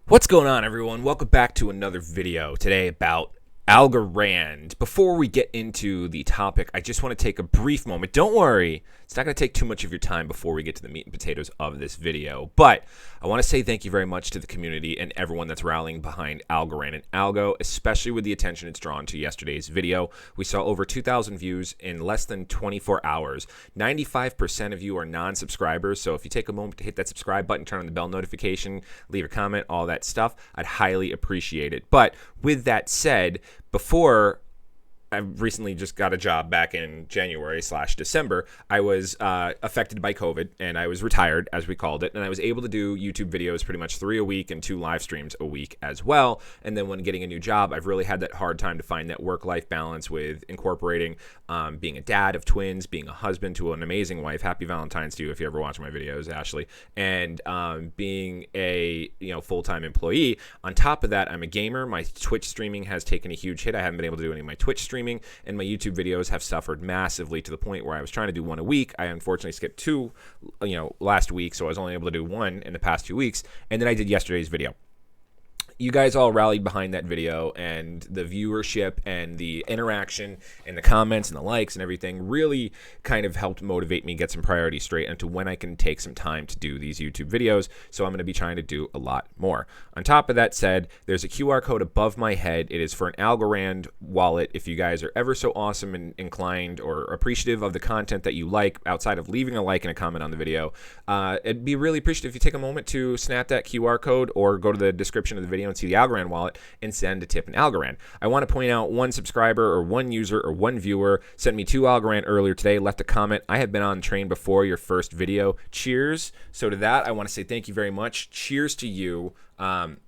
What's going on, everyone? Welcome back to another video today about Algorand. Before we get into the topic, I just want to take a brief moment. Don't worry, it's not going to take too much of your time before we get to the meat and potatoes of this video. But I want to say thank you very much to the community and everyone that's rallying behind Algorand and Algo, especially with the attention it's drawn to yesterday's video. We saw over 2,000 views in less than 24 hours. 95% of you are non-subscribers, so if you take a moment to hit that subscribe button, turn on the bell notification, leave a comment, all that stuff, I'd highly appreciate it. But with that said, before I recently just got a job back in January/December. I was affected by COVID and I was retired, as we called it, and I was able to do YouTube videos pretty much 3 a week and 2 live streams a week as well. And then when getting a new job, I've really had that hard time to find that work-life balance with incorporating being a dad of twins, being a husband to an amazing wife. Happy Valentine's to you if you ever watch my videos, Ashley. And being a full-time employee. On top of that, I'm a gamer. My Twitch streaming has taken a huge hit. I haven't been able to do any of my Twitch streaming, and my YouTube videos have suffered massively to the point where I was trying to do 1 a week. I unfortunately skipped 2, last week, so I was only able to do 1 in the past 2 weeks, and then I did yesterday's video. You guys all rallied behind that video, and the viewership and the interaction and the comments and the likes and everything really kind of helped motivate me get some priorities straight into when I can take some time to do these YouTube videos. So I'm going to be trying to do a lot more. On top of that said, there's a QR code above my head. It is for an Algorand wallet. If you guys are ever so awesome and inclined or appreciative of the content that you like, outside of leaving a like and a comment on the video, it'd be really appreciative if you take a moment to snap that QR code or go to the description of the video and see the Algorand wallet and send a tip in Algorand. I want to point out one subscriber or one user or one viewer sent me 2 Algorand earlier today, left a comment. I have been on the train before your first video. Cheers. So to that, I want to say thank you very much. Cheers to you. And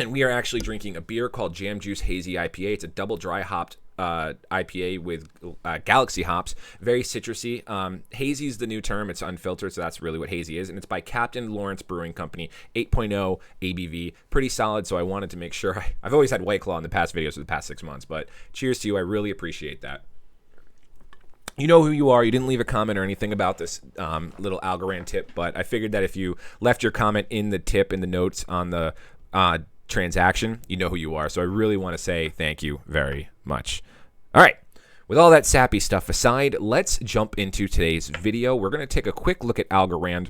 we are actually drinking a beer called Jam Juice Hazy IPA. It's a double dry hopped IPA with Galaxy hops, very citrusy. Hazy is the new term. It's unfiltered, so that's really what hazy is, and it's by Captain Lawrence Brewing Company, 8.0 ABV, pretty solid. So I wanted to make sure I've always had White Claw in the past videos for the past 6 months, but cheers to you. I really appreciate that. You know who you are. You didn't leave a comment or anything about this little Algorand tip, but I figured that if you left your comment in the tip, in the notes on the transaction, you know who you are. So I really want to say thank you very much. All right. With all that sappy stuff aside, let's jump into today's video. We're going to take a quick look at Algorand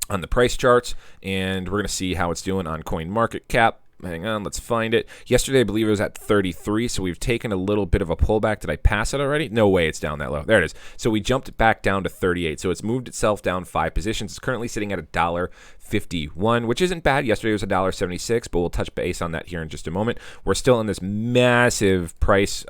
on the price charts, and we're going to see how it's doing on CoinMarketCap. Hang on, let's find it. Yesterday, I believe it was at 33, so we've taken a little bit of a pullback. Did I pass it already? No way it's down that low. There it is. So we jumped back down to 38, so it's moved itself down 5 positions. It's currently sitting at $1.51, which isn't bad. Yesterday was $1.76, but we'll touch base on that here in just a moment. We're still in this massive price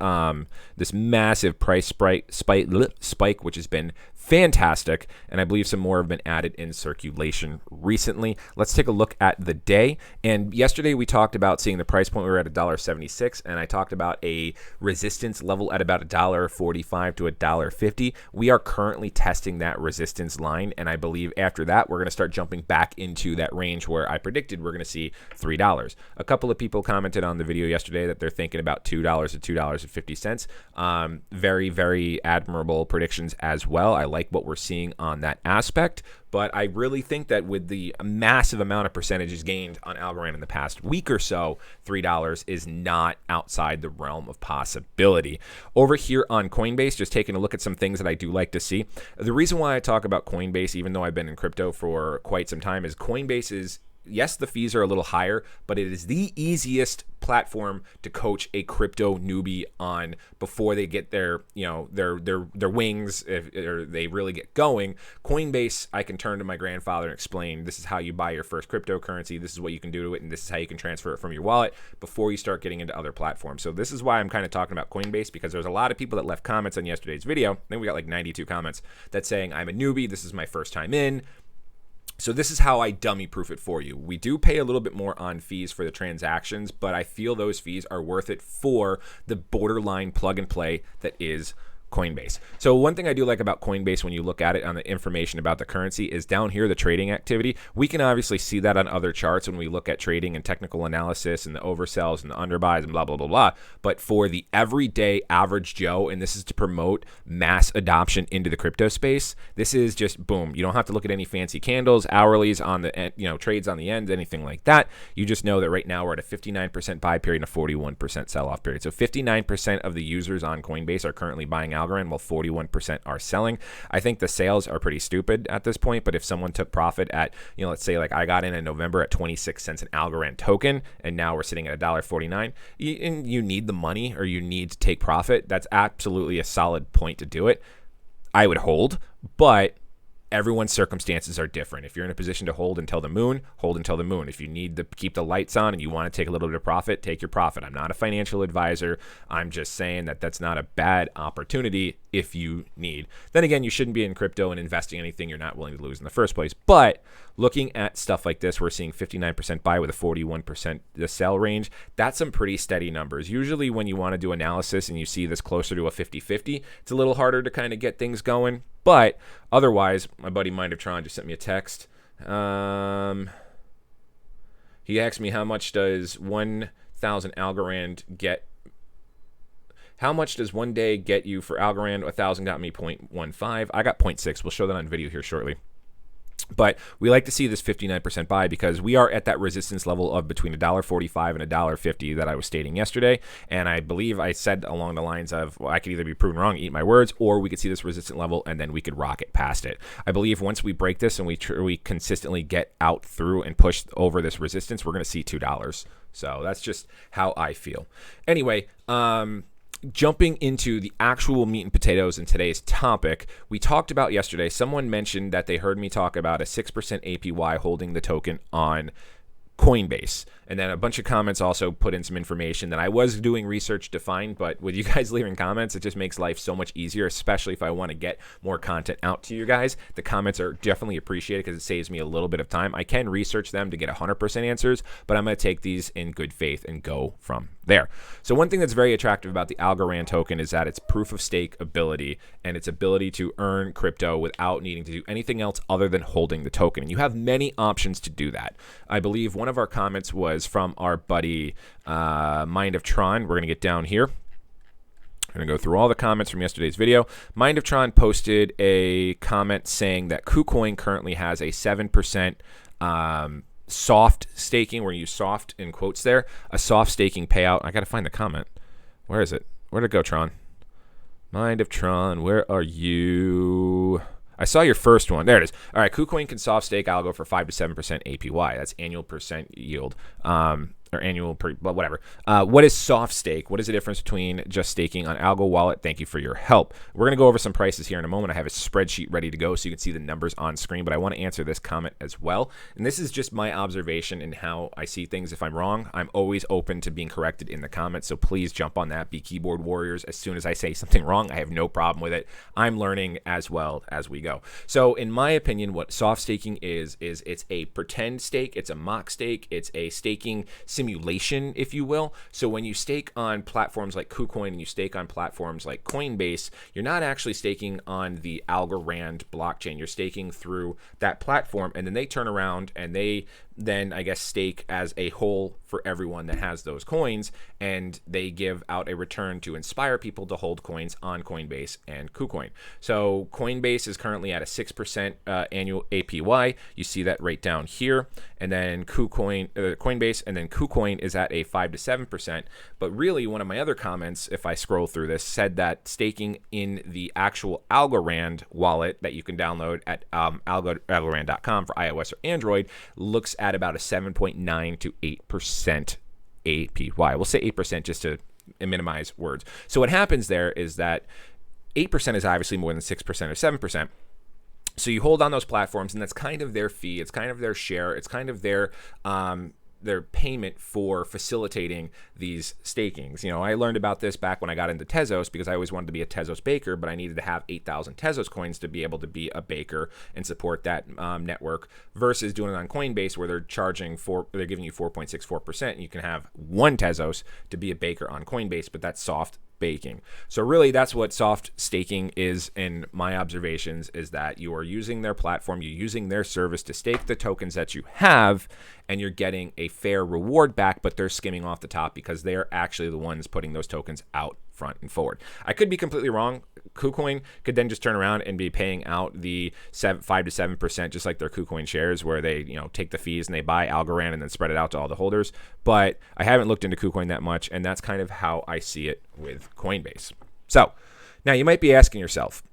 spike, which has been fantastic, and I believe some more have been added in circulation recently. Let's take a look at the day. And yesterday we talked about seeing the price point. We were at $1.76, and I talked about a resistance level at about $1.45 to $1.50. We are currently testing that resistance line, and I believe after that we're going to start jumping back into that range where I predicted we're going to see $3. A couple of people commented on the video yesterday that they're thinking about $2 to $2.50. Very, very admirable predictions as well. I like what we're seeing on that aspect, but I really think that with the massive amount of percentages gained on Algorand in the past week or so, $3 is not outside the realm of possibility. Over here on Coinbase, just taking a look at some things that I do like to see. The reason why I talk about Coinbase, even though I've been in crypto for quite some time, is Coinbase is, yes, the fees are a little higher, but it is the easiest platform to coach a crypto newbie on before they get their wings, or they really get going. Coinbase, I can turn to my grandfather and explain, this is how you buy your first cryptocurrency, this is what you can do to it, and this is how you can transfer it from your wallet before you start getting into other platforms. So this is why I'm kind of talking about Coinbase, because there's a lot of people that left comments on yesterday's video. I think we got like 92 comments that saying, I'm a newbie, this is my first time in. So this is how I dummy proof it for you. We do pay a little bit more on fees for the transactions, but I feel those fees are worth it for the borderline plug and play that is Coinbase. So one thing I do like about Coinbase when you look at it on the information about the currency is down here, the trading activity. We can obviously see that on other charts when we look at trading and technical analysis and the oversells and the underbuys and blah, blah, blah, blah. But for the everyday average Joe, and this is to promote mass adoption into the crypto space, this is just boom. You don't have to look at any fancy candles, hourlies on the end, trades on the end, anything like that. You just know that right now we're at a 59% buy period and a 41% sell-off period. So 59% of the users on Coinbase are currently buying Algorand, while 41% are selling. I think the sales are pretty stupid at this point, but if someone took profit at, let's say like I got in November at 26 cents an Algorand token, and now we're sitting at $1.49, and you need the money or you need to take profit, that's absolutely a solid point to do it. I would hold, but everyone's circumstances are different. If you're in a position to hold until the moon, hold until the moon. If you need to keep the lights on and you want to take a little bit of profit, take your profit. I'm not a financial advisor. I'm just saying that that's not a bad opportunity if you need. Then again, you shouldn't be in crypto and investing anything you're not willing to lose in the first place. But looking at stuff like this, we're seeing 59% buy with a 41% the sell range. That's some pretty steady numbers. Usually when you want to do analysis and you see this closer to a 50-50, it's a little harder to kind of get things going. But otherwise, my buddy Mind of Tron just sent me a text. He asked me how much does 1,000 Algorand get? How much does one day get you for Algorand? 1,000 got me 0.15. I got 0.6. We'll show that on video here shortly. But we like to see this 59% buy because we are at that resistance level of between $1.45 and $1.50 that I was stating yesterday. And I believe I said along the lines of, well, I could either be proven wrong, eat my words, or we could see this resistant level and then we could rocket past it. I believe once we break this and we consistently get out through and push over this resistance, we're going to see $2. So that's just how I feel. Anyway, jumping into the actual meat and potatoes in today's topic, we talked about yesterday, someone mentioned that they heard me talk about a 6% APY holding the token on Coinbase. And then a bunch of comments also put in some information that I was doing research to find, but with you guys leaving comments, it just makes life so much easier, especially if I want to get more content out to you guys. The comments are definitely appreciated because it saves me a little bit of time. I can research them to get 100% answers, but I'm going to take these in good faith and go from there. So one thing that's very attractive about the Algorand token is that its proof of stake ability and its ability to earn crypto without needing to do anything else other than holding the token. And you have many options to do that. I believe one of our comments was from our buddy Mind of Tron. We're going to get down here. I'm going to go through all the comments from yesterday's video. Mind of Tron posted a comment saying that KuCoin currently has a 7% soft staking. We're going to use soft in quotes there. A soft staking payout. I got to find the comment. Where is it? Where'd it go, Tron? Mind of Tron, where are you? I saw your first one. There it is. All right, KuCoin can soft stake algo for 5 to 7% APY. That's annual percent yield. Or annual, but whatever. What is soft stake? What is the difference between just staking on Algo Wallet? Thank you for your help. We're going to go over some prices here in a moment. I have a spreadsheet ready to go so you can see the numbers on screen, but I want to answer this comment as well. And this is just my observation and how I see things. If I'm wrong, I'm always open to being corrected in the comments, so please jump on that. Be keyboard warriors. As soon as I say something wrong, I have no problem with it. I'm learning as well as we go. So in my opinion, what soft staking is it's a pretend stake, it's a mock stake, it's a staking simulation, if you will. So when you stake on platforms like KuCoin and you stake on platforms like Coinbase, you're not actually staking on the Algorand blockchain. You're staking through that platform, and then they turn around and they then, I guess, stake as a whole for everyone that has those coins, and they give out a return to inspire people to hold coins on Coinbase and KuCoin. So Coinbase is currently at a 6% annual APY. You see that right down here. And then Coinbase and then KuCoin is at a 5 to 7%. But really, one of my other comments, if I scroll through this, said that staking in the actual Algorand wallet that you can download at algorand.com for iOS or Android looks at about a 7.9 to 8% APY. We'll say 8% just to minimize words. So what happens there is that 8% is obviously more than 6% or 7%. So you hold on those platforms, and that's kind of their fee. It's kind of their share. It's kind of their payment for facilitating these stakings. You know, I learned about this back when I got into Tezos because I always wanted to be a Tezos baker, but I needed to have 8,000 Tezos coins to be able to be a baker and support that network versus doing it on Coinbase where they're giving you 4.64%, and you can have one Tezos to be a baker on Coinbase, but that's soft faking. So really, that's what soft staking is in my observations, is that you are using their platform, you're using their service to stake the tokens that you have, and you're getting a fair reward back, but they're skimming off the top because they're actually the ones putting those tokens out front and forward. I could be completely wrong. KuCoin could then just turn around and be paying out the 5 to 7%, just like their KuCoin shares, where they take the fees and they buy Algorand and then spread it out to all the holders. But I haven't looked into KuCoin that much, and that's kind of how I see it with Coinbase. So now you might be asking yourself,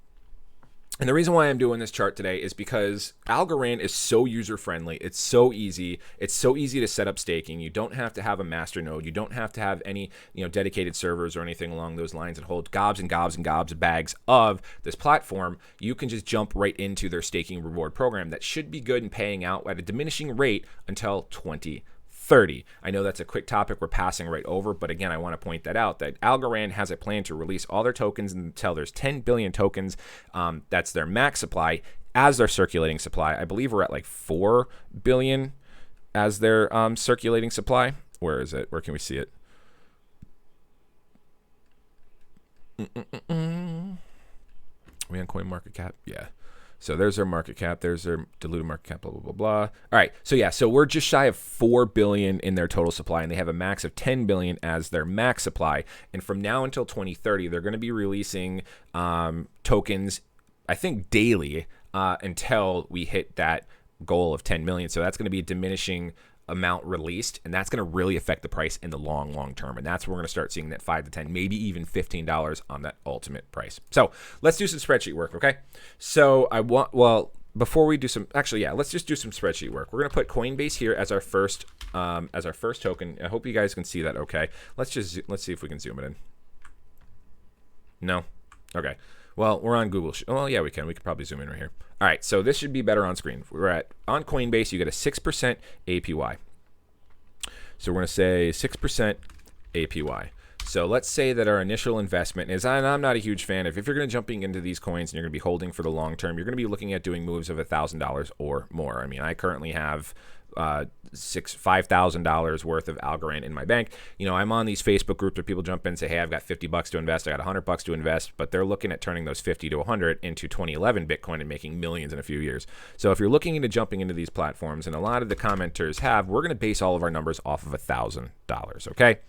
and the reason why I'm doing this chart today is because Algorand is so user-friendly. It's so easy. It's so easy to set up staking. You don't have to have a master node. You don't have to have any dedicated servers or anything along those lines and hold gobs and gobs and gobs of bags of this platform. You can just jump right into their staking reward program that should be good and paying out at a diminishing rate until 2030. I know that's a quick topic we're passing right over, but again, I want to point that out, that Algorand has a plan to release all their tokens until there's 10 billion tokens. That's their max supply as their circulating supply. I believe we're at like 4 billion as their circulating supply. Where is it? Where can we see it? Are we on CoinMarketCap? Yeah. So there's their market cap. There's their diluted market cap, blah, blah, blah, blah. All right. So yeah, so we're just shy of 4 billion in their total supply, and they have a max of 10 billion as their max supply. And from now until 2030, they're going to be releasing tokens, I think, daily until we hit that goal of 10 million. So that's going to be a diminishing amount released, and that's going to really affect the price in the long term, and that's where we're going to start seeing that 5 to 10, maybe even $15 on that ultimate price. So let's do some spreadsheet work. Okay, so before we do some, let's just do some spreadsheet work. We're going to put Coinbase here as our first token. I hope you guys can see that. Okay, let's see if we can zoom it in. No. Okay, well, we're on Google. Well, yeah, we can probably zoom in right here. All right, so this should be better on screen. On Coinbase, you get a 6% APY. So we're going to say 6% APY. So let's say that our initial investment is, and I'm not a huge fan of, if you're going to jumping into these coins and you're going to be holding for the long term, you're going to be looking at doing moves of $1,000 or more. I mean, I currently have $5,000 worth of Algorand in my bank. I'm on these Facebook groups where people jump in and say, hey, I've got $50 to invest, I got $100 to invest, but they're looking at turning those 50 to 100 into 2011 Bitcoin and making millions in a few years. So if you're looking into jumping into these platforms, and a lot of the commenters we're going to base all of our numbers off of $1,000. Okay,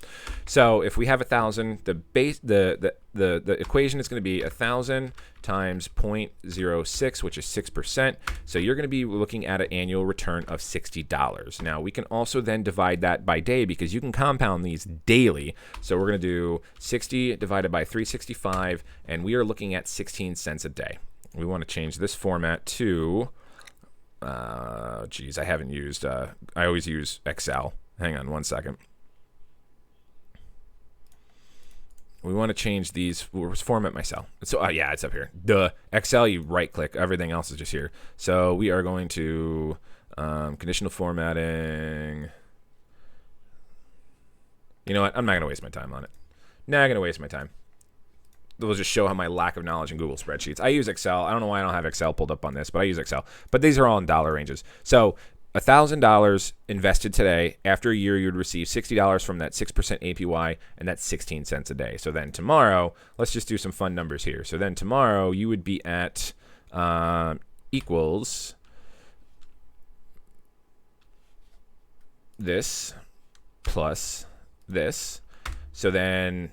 so if we have 1,000, the equation is going to be 1,000 times 0.06, which is 6%. So you're going to be looking at an annual return of $60. Now we can also then divide that by day, because you can compound these daily. So we're going to do 60 divided by 365, and we are looking at 16 cents a day. We want to change this format to, I haven't used, I always use Excel. Hang on one second. We want to change these. We'll format myself. So yeah, it's up here. The Excel, you right click. Everything else is just here. So we are going to conditional formatting. You know what? I'm not going to waste my time on it. Not going to waste my time. We'll just show how my lack of knowledge in Google spreadsheets. I use Excel. I don't know why I don't have Excel pulled up on this, but I use Excel. But these are all in dollar ranges. So $1,000 invested today, after a year, you would receive $60 from that 6% APY, and that's 16 cents a day. So then tomorrow, let's just do some fun numbers here. So then tomorrow, you would be at equals this plus this. So then,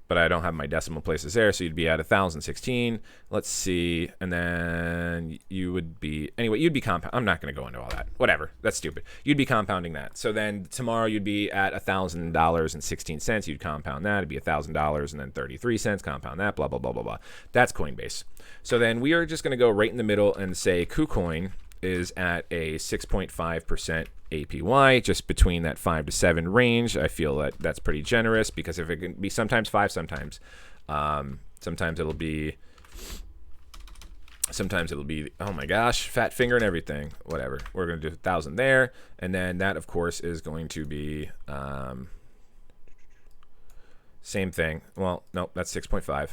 but I don't have my decimal places there, so you'd be at 1,016. Let's see, and then you would be, anyway, you'd be compound. I'm not going to go into all that. Whatever, that's stupid. You'd be compounding that. So then tomorrow you'd be at $1,000.16. You'd compound that. It'd be $1,000 and then 33 cents. Compound that. Blah blah blah blah blah. That's Coinbase. So then we are just going to go right in the middle and say KuCoin is at a 6.5% APY, just between that 5 to 7 range. I feel that that's pretty generous, because if it can be sometimes 5, sometimes it'll be, oh my gosh, fat finger and everything. Whatever. We're going to do 1,000 there, and then that, of course, is going to be same thing. Well, nope, that's 6.5.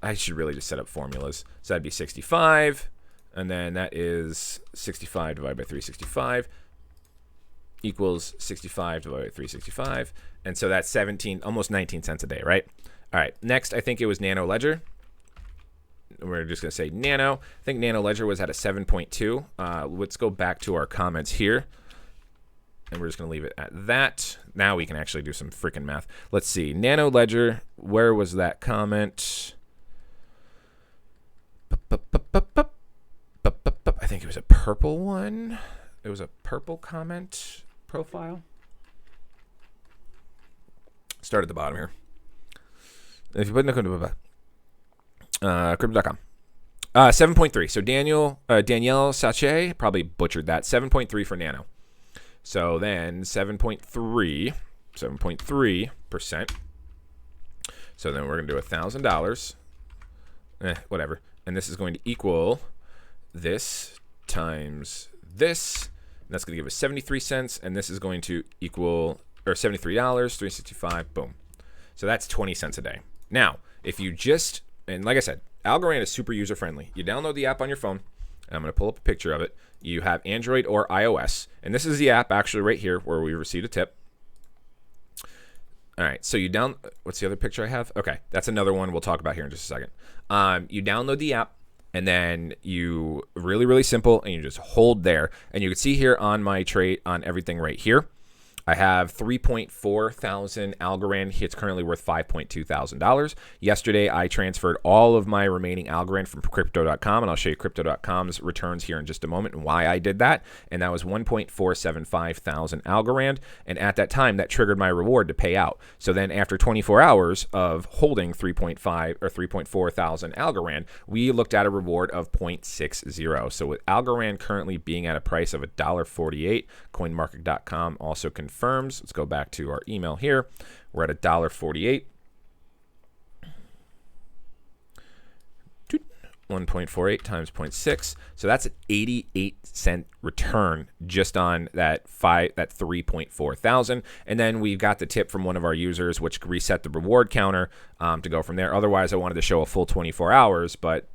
I should really just set up formulas. So that'd be 65. And then that is 65 divided by 365. equals 65 divided by 365. And so that's 17, almost 19 cents a day, right? All right, next, I think it was Nano Ledger. We're just going to say Nano. I think Nano Ledger was at a 7.2. Let's go back to our comments here. And we're just going to leave it at that. Now we can actually do some freaking math. Let's see. Nano Ledger, where was that comment? I think it was a purple one. It was a purple comment profile. Start at the bottom here. If you put in crypto.com. 7.3. So Danielle Sachet probably butchered that. 7.3 for Nano. So then 7.3%. So then we're going to do $1,000. Whatever. And this is going to equal this times this. And that's going to give us 73 cents. And this is going to equal, or $73, 365. Boom. So that's 20 cents a day. Now, if you just, and like I said, Algorand is super user friendly. You download the app on your phone. And I'm going to pull up a picture of it. You have Android or iOS. And this is the app actually right here where we received a tip. All right, so you what's the other picture I have? Okay, that's another one we'll talk about here in just a second. You download the app, and then you, really simple, and you just hold there. And you can see here on my trade, on everything right here, I have 3.4 thousand Algorand. It's currently worth $5.2 thousand. Yesterday, I transferred all of my remaining Algorand from Crypto.com, and I'll show you Crypto.com's returns here in just a moment and why I did that. And that was 1.475 thousand Algorand. And at that time, that triggered my reward to pay out. So then after 24 hours of holding 3.5 or 3.4 thousand Algorand, we looked at a reward of 0.60. So with Algorand currently being at a price of $1.48, CoinMarket.com also confirms. Let's go back to our email here. We're at $1.48. 1.48 times 0.6. So that's an 88-cent return just on that 3.4 thousand. And then we got the tip from one of our users, which reset the reward counter to go from there. Otherwise, I wanted to show a full 24 hours, but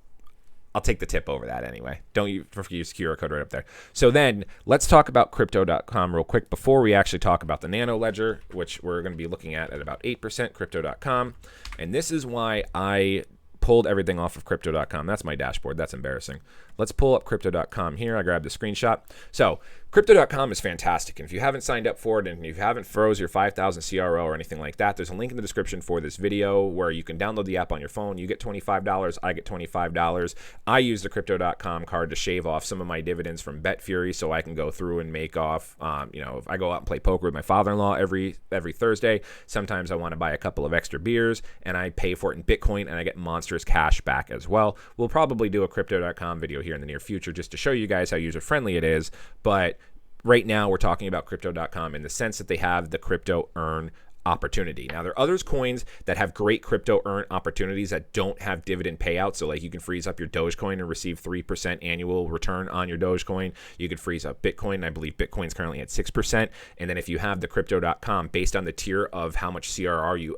I'll take the tip over that anyway. Don't use QR code right up there. So then let's talk about Crypto.com real quick before we actually talk about the Nano Ledger, which we're going to be looking at about 8%, Crypto.com. And this is why I pulled everything off of Crypto.com. That's my dashboard. That's embarrassing. Let's pull up Crypto.com here. I grabbed the screenshot. So Crypto.com is fantastic. And if you haven't signed up for it and you haven't froze your 5,000 CRO or anything like that, there's a link in the description for this video where you can download the app on your phone. You get $25. I get $25. I use the Crypto.com card to shave off some of my dividends from BetFury so I can go through and make off, if I go out and play poker with my father-in-law every Thursday, sometimes I want to buy a couple of extra beers and I pay for it in Bitcoin and I get monstrous cash back as well. We'll probably do a Crypto.com video here in the near future just to show you guys how user-friendly it is, but right now we're talking about Crypto.com in the sense that they have the crypto earn opportunity. Now, there are other coins that have great crypto earn opportunities that don't have dividend payouts. So like you can freeze up your Dogecoin and receive 3% annual return on your Dogecoin. You could freeze up Bitcoin. I believe Bitcoin's currently at 6%. And then if you have the Crypto.com, based on the tier of how much CRO you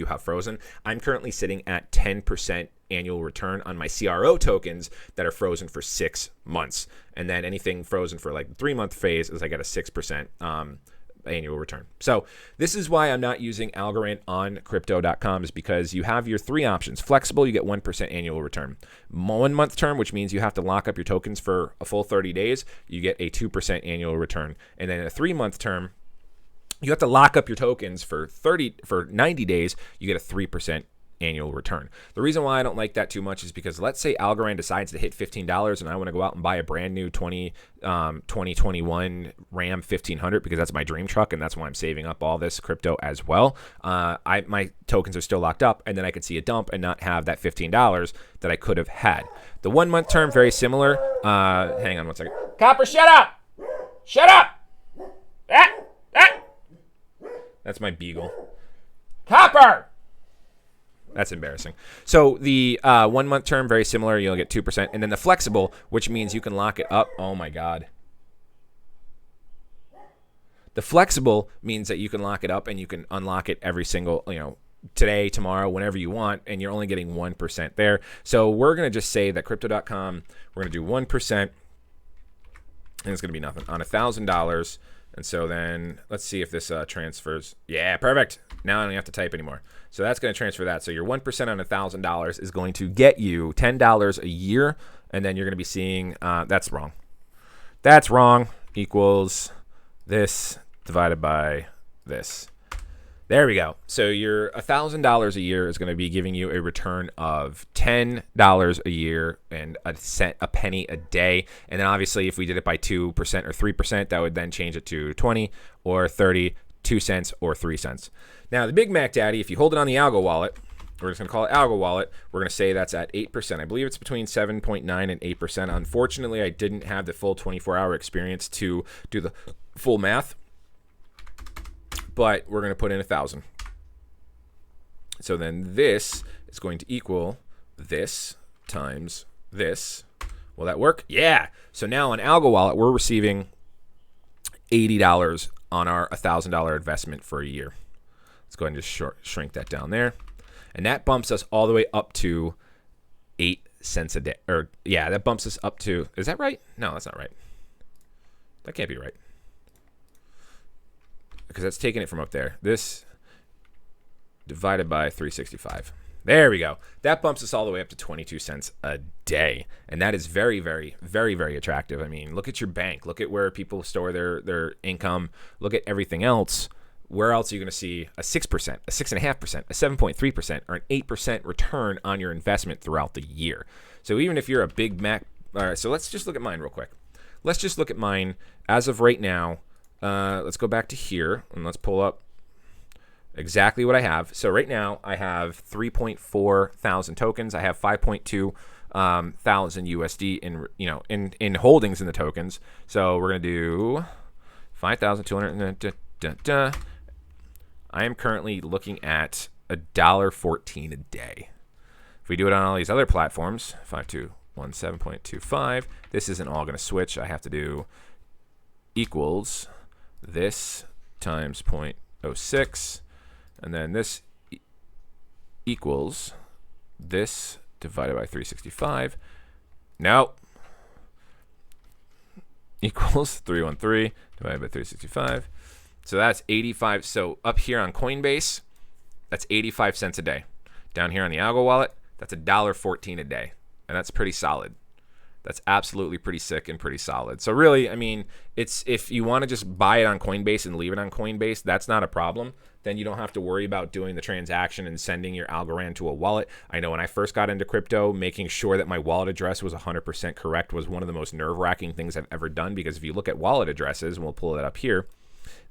have frozen, I'm currently sitting at 10% annual return on my CRO tokens that are frozen for 6 months. And then anything frozen for like the 3-month phase is I get a 6% annual return. So this is why I'm not using Algorand on Crypto.com, is because you have your 3 options. Flexible, you get 1% annual return. 1 month term, which means you have to lock up your tokens for a full 30 days, you get a 2% annual return. And then a 3-month term, you have to lock up your tokens for 90 days, you get a 3% annual return. The reason why I don't like that too much is because let's say Algorand decides to hit $15 and I want to go out and buy a brand new 2021 Ram 1500 because that's my dream truck and that's why I'm saving up all this crypto as well. My tokens are still locked up and then I could see a dump and not have that $15 that I could have had. The 1 month term, very similar. Hang on one second. Copper, shut up! Shut up! That's my beagle. Copper! That's embarrassing. So the 1 month term, very similar. You'll get 2%. And then the flexible, which means you can lock it up. Oh, my God. The flexible means that you can lock it up and you can unlock it every single, today, tomorrow, whenever you want, and you're only getting 1% there. So we're going to just say that Crypto.com, we're going to do 1%. and it's going to be nothing on $1,000. And so then let's see if this transfers. Yeah, perfect. Now I don't have to type anymore. So that's going to transfer that. So your 1% on $1,000 is going to get you $10 a year. And then you're going to be seeing, that's wrong. That's wrong, equals this divided by this. There we go. So your $1,000 a year is going to be giving you a return of $10 a year and a penny a day. And then obviously if we did it by 2% or 3%, that would then change it to 20 or 30, 2 cents or 3 cents. Now the Big Mac Daddy, if you hold it on the Algo wallet, we're just going to call it Algo wallet. We're going to say that's at 8%. I believe it's between 7.9 and 8%. Unfortunately, I didn't have the full 24-hour experience to do the full math. But we're going to put in 1,000. So then this is going to equal this times this. Will that work? Yeah. So now on Algo Wallet, we're receiving $80 on our $1,000 investment for a year. Let's go ahead and just shrink that down there. And that bumps us all the way up to 8 cents a day. Or yeah, that bumps us up to, is that right? No, that's not right. That can't be right. Because that's taking it from up there. This divided by 365. There we go. That bumps us all the way up to 22 cents a day. And that is very, very, very, very attractive. I mean, look at your bank. Look at where people store their income. Look at everything else. Where else are you going to see a 6%, a 6.5%, a 7.3%, or an 8% return on your investment throughout the year? So even if you're a Big Mac, all right, so let's just look at mine real quick. Let's just look at mine as of right now. Let's go back to here and let's pull up exactly what I have. So right now I have 3.4 thousand tokens. I have 5.2 thousand USD in holdings in the tokens. So we're gonna do 5,200. I am currently looking at $1.14 a day. If we do it on all these other platforms, 5217.25. This isn't all gonna switch. I have to do equals this times 0.06, and then this equals this divided by 365. No. Equals 313 divided by 365. So that's 85. So up here on Coinbase, that's 85 cents a day. Down here on the Algo wallet, that's $1.14 a day. And that's pretty solid. That's absolutely pretty sick and pretty solid. So really, I mean, it's if you want to just buy it on Coinbase and leave it on Coinbase, that's not a problem. Then you don't have to worry about doing the transaction and sending your Algorand to a wallet. I know when I first got into crypto, making sure that my wallet address was 100% correct was one of the most nerve-wracking things I've ever done, because if you look at wallet addresses, and we'll pull it up here,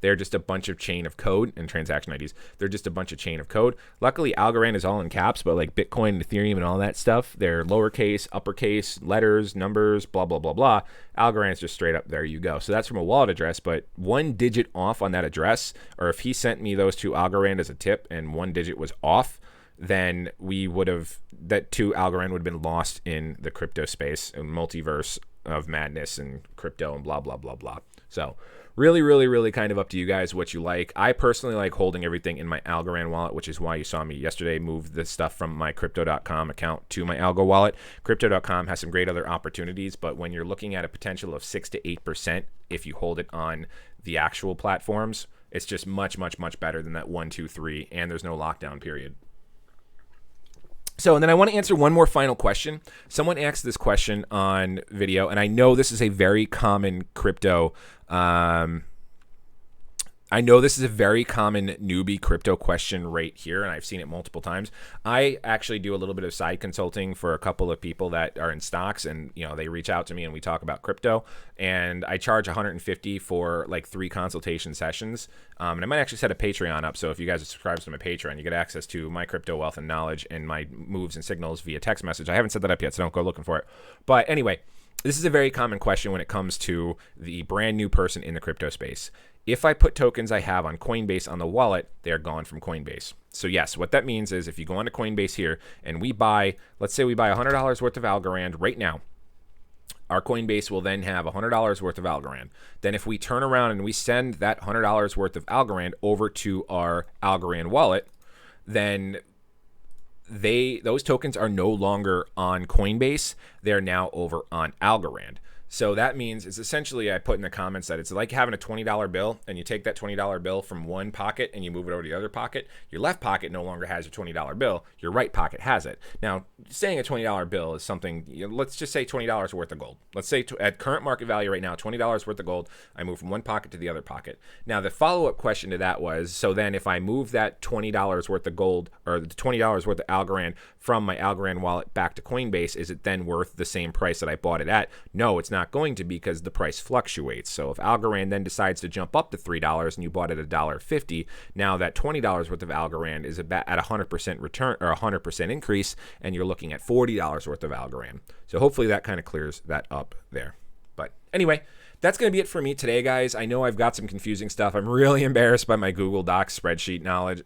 they're just a bunch of chain of code, and transaction IDs. They're just a bunch of chain of code. Luckily, Algorand is all in caps, but like Bitcoin and Ethereum and all that stuff, they're lowercase, uppercase, letters, numbers, blah, blah, blah, blah. Algorand's just straight up, there you go. So that's from a wallet address, but 1 digit off on that address, or if he sent me those to Algorand as a tip and 1 digit was off, then we would have, that to Algorand would have been lost in the crypto space, a multiverse of madness and crypto and blah, blah, blah, blah. So really, really, really kind of up to you guys what you like. I personally like holding everything in my Algorand wallet, which is why you saw me yesterday move this stuff from my Crypto.com account to my Algo wallet. Crypto.com has some great other opportunities, but when you're looking at a potential of 6 to 8%, if you hold it on the actual platforms, it's just much, much, much better than that 1, 2, 3, and there's no lockdown period. So, and then I want to answer one more final question. Someone asked this question on video, and I know this is a very common crypto I know this is a very common newbie crypto question right here, and I've seen it multiple times. I actually do a little bit of side consulting for a couple of people that are in stocks, and they reach out to me and we talk about crypto. And I charge $150 for like 3 consultation sessions. And I might actually set a Patreon up, so if you guys are subscribed to my Patreon, you get access to my crypto wealth and knowledge and my moves and signals via text message. I haven't set that up yet, so don't go looking for it. But anyway, this is a very common question when it comes to the brand new person in the crypto space. If I put tokens I have on Coinbase on the wallet, they are gone from Coinbase. So yes, what that means is if you go onto Coinbase here and we buy, let's say we buy $100 worth of Algorand right now, our Coinbase will then have $100 worth of Algorand. Then if we turn around and we send that $100 worth of Algorand over to our Algorand wallet, then those tokens are no longer on Coinbase. They're now over on Algorand. So that means it's essentially, I put in the comments that it's like having a $20 bill and you take that $20 bill from one pocket and you move it over to the other pocket. Your left pocket no longer has your $20 bill. Your right pocket has it. Now, saying a $20 bill is something, let's just say $20 worth of gold. Let's say at current market value right now, $20 worth of gold, I move from one pocket to the other pocket. Now, the follow-up question to that was, so then if I move that $20 worth of gold or the $20 worth of Algorand from my Algorand wallet back to Coinbase, is it then worth the same price that I bought it at? No, it's not going to, because the price fluctuates. So if Algorand then decides to jump up to $3 and you bought it at $1.50, now that $20 worth of Algorand is about at 100% return or 100% increase, and you're looking at $40 worth of Algorand. So hopefully that kind of clears that up there. But anyway, that's going to be it for me today, guys. I know I've got some confusing stuff. I'm really embarrassed by my Google Docs spreadsheet knowledge,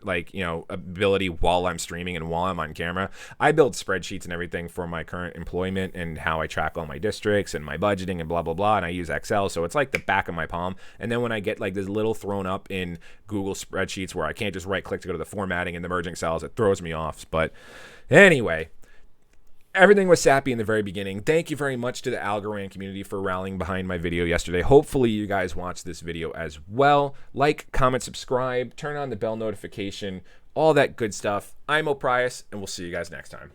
ability while I'm streaming and while I'm on camera. I build spreadsheets and everything for my current employment and how I track all my districts and my budgeting and blah, blah, blah. And I use Excel. So it's like the back of my palm. And then when I get like this little thrown up in Google spreadsheets where I can't just right click to go to the formatting and the merging cells, it throws me off. But anyway, everything was sappy in the very beginning. Thank you very much to the Algorand community for rallying behind my video yesterday. Hopefully you guys watched this video as well. Like, comment, subscribe, turn on the bell notification, all that good stuff. I'm Oprius, and we'll see you guys next time.